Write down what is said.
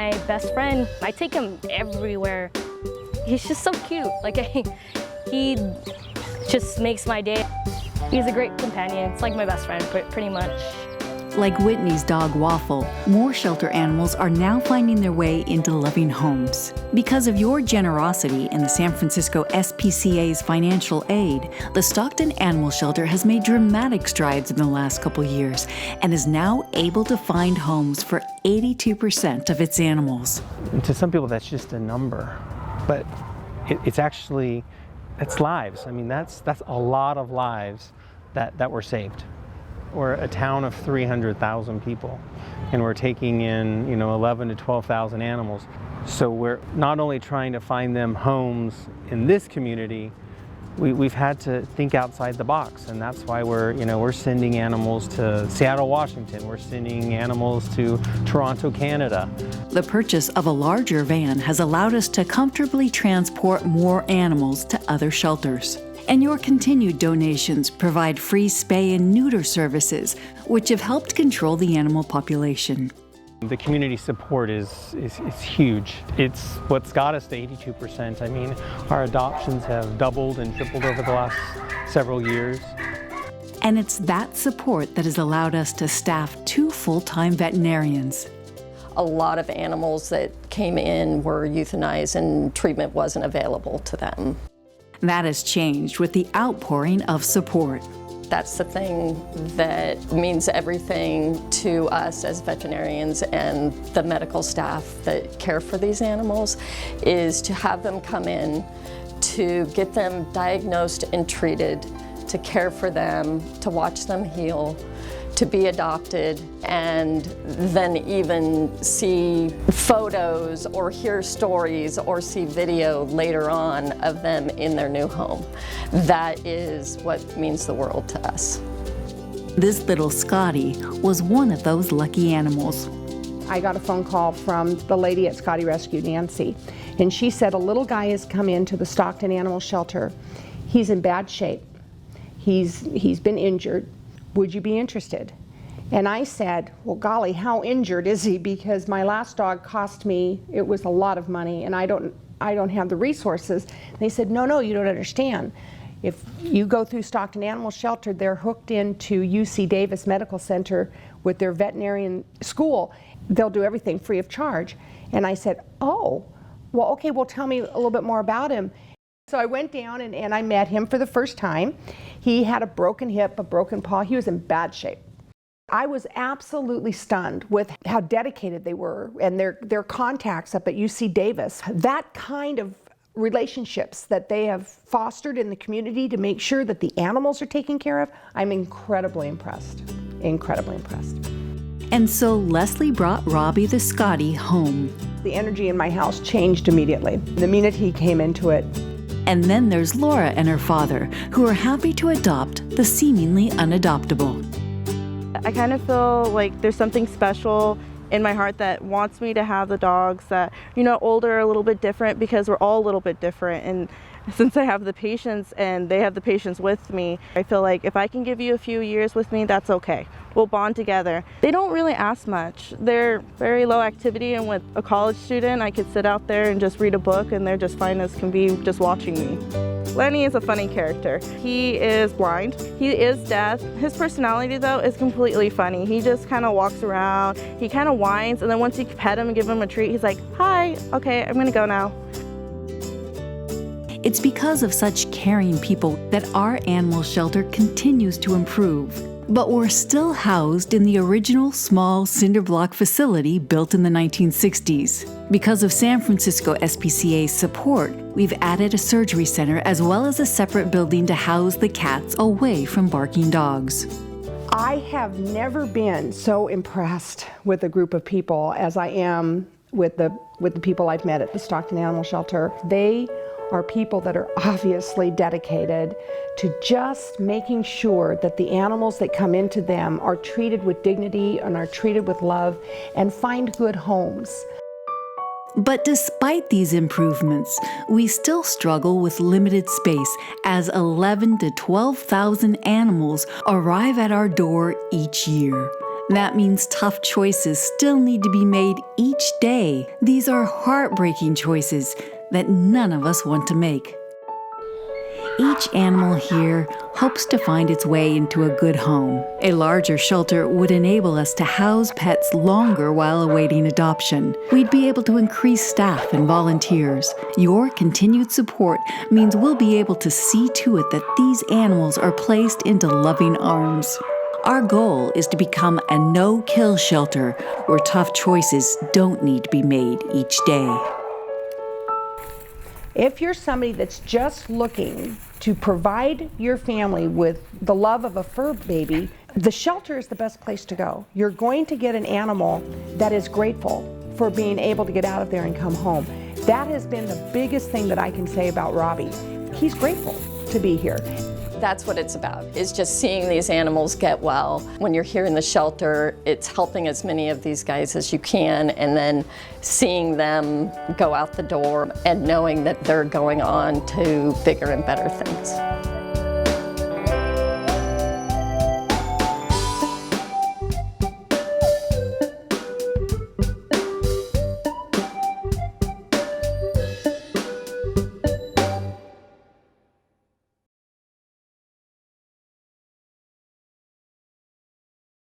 my best friend. I take him everywhere. He's just so cute. Like, he just makes my day. He's a great companion. It's like my best friend, pretty much. Like Whitney's dog Waffle, more shelter animals are now finding their way into loving homes. Because of your generosity and the San Francisco SPCA's financial aid, the Stockton Animal Shelter has made dramatic strides in the last couple years and is now able to find homes for 82% of its animals. And to some people, that's just a number, but it's lives. I mean, that's a lot of lives that were saved. We're a town of 300,000 people, and we're taking in, 11 to 12,000 animals. So we're not only trying to find them homes in this community, we've had to think outside the box, and that's why we're sending animals to Seattle, Washington. We're sending animals to Toronto, Canada. The purchase of a larger van has allowed us to comfortably transport more animals to other shelters. And your continued donations provide free spay and neuter services, which have helped control the animal population. The community support is huge. It's what's got us to 82%. I mean, our adoptions have doubled and tripled over the last several years. And it's that support that has allowed us to staff 2 full-time veterinarians. A lot of animals that came in were euthanized and treatment wasn't available to them. That has changed with the outpouring of support. That's the thing that means everything to us as veterinarians and the medical staff that care for these animals, is to have them come in, to get them diagnosed and treated, to care for them, to watch them heal, to be adopted, and then even see photos or hear stories or see video later on of them in their new home. That is what means the world to us. This little Scotty was one of those lucky animals. I got a phone call from the lady at Scotty Rescue, Nancy, and she said a little guy has come into the Stockton Animal Shelter. He's in bad shape. He's been injured. Would you be interested? And I said, well, golly, how injured is he? Because my last dog cost me, it was a lot of money, and I don't have the resources. And they said, no, you don't understand. If you go through Stockton Animal Shelter, they're hooked into UC Davis Medical Center with their veterinarian school. They'll do everything free of charge. And I said, oh, well, okay, well, tell me a little bit more about him. So I went down and I met him for the first time. He had a broken hip, a broken paw. He was in bad shape. I was absolutely stunned with how dedicated they were and their contacts up at UC Davis. That kind of relationships that they have fostered in the community to make sure that the animals are taken care of, I'm incredibly impressed. Incredibly impressed. And so Leslie brought Robbie the Scotty home. The energy in my house changed immediately the minute he came into it. And then there's Laura and her father, who are happy to adopt the seemingly unadoptable. I kind of feel like there's something special in my heart that wants me to have the dogs that, older, a little bit different, because we're all a little bit different. And since I have the patience and they have the patience with me, I feel like if I can give you a few years with me, that's okay. We'll bond together. They don't really ask much. They're very low activity, and with a college student, I could sit out there and just read a book and they're just fine as can be just watching me. Lenny is a funny character. He is blind. He is deaf. His personality, though, is completely funny. He just kind of walks around. He kind of whines, and then once you pet him and give him a treat, he's like, hi, okay, I'm gonna go now. It's because of such caring people that our animal shelter continues to improve. But we're still housed in the original small cinder block facility built in the 1960s. Because of San Francisco SPCA's support, we've added a surgery center as well as a separate building to house the cats away from barking dogs. I have never been so impressed with a group of people as I am with the people I've met at the Stockton Animal Shelter. They are people that are obviously dedicated to just making sure that the animals that come into them are treated with dignity and are treated with love and find good homes. But despite these improvements, we still struggle with limited space as 11 to 12,000 animals arrive at our door each year. That means tough choices still need to be made each day. These are heartbreaking choices that none of us want to make. Each animal here hopes to find its way into a good home. A larger shelter would enable us to house pets longer while awaiting adoption. We'd be able to increase staff and volunteers. Your continued support means we'll be able to see to it that these animals are placed into loving arms. Our goal is to become a no-kill shelter where tough choices don't need to be made each day. If you're somebody that's just looking to provide your family with the love of a fur baby, the shelter is the best place to go. You're going to get an animal that is grateful for being able to get out of there and come home. That has been the biggest thing that I can say about Robbie. He's grateful to be here. That's what it's about, is just seeing these animals get well. When you're here in the shelter, it's helping as many of these guys as you can, and then seeing them go out the door and knowing that they're going on to bigger and better things.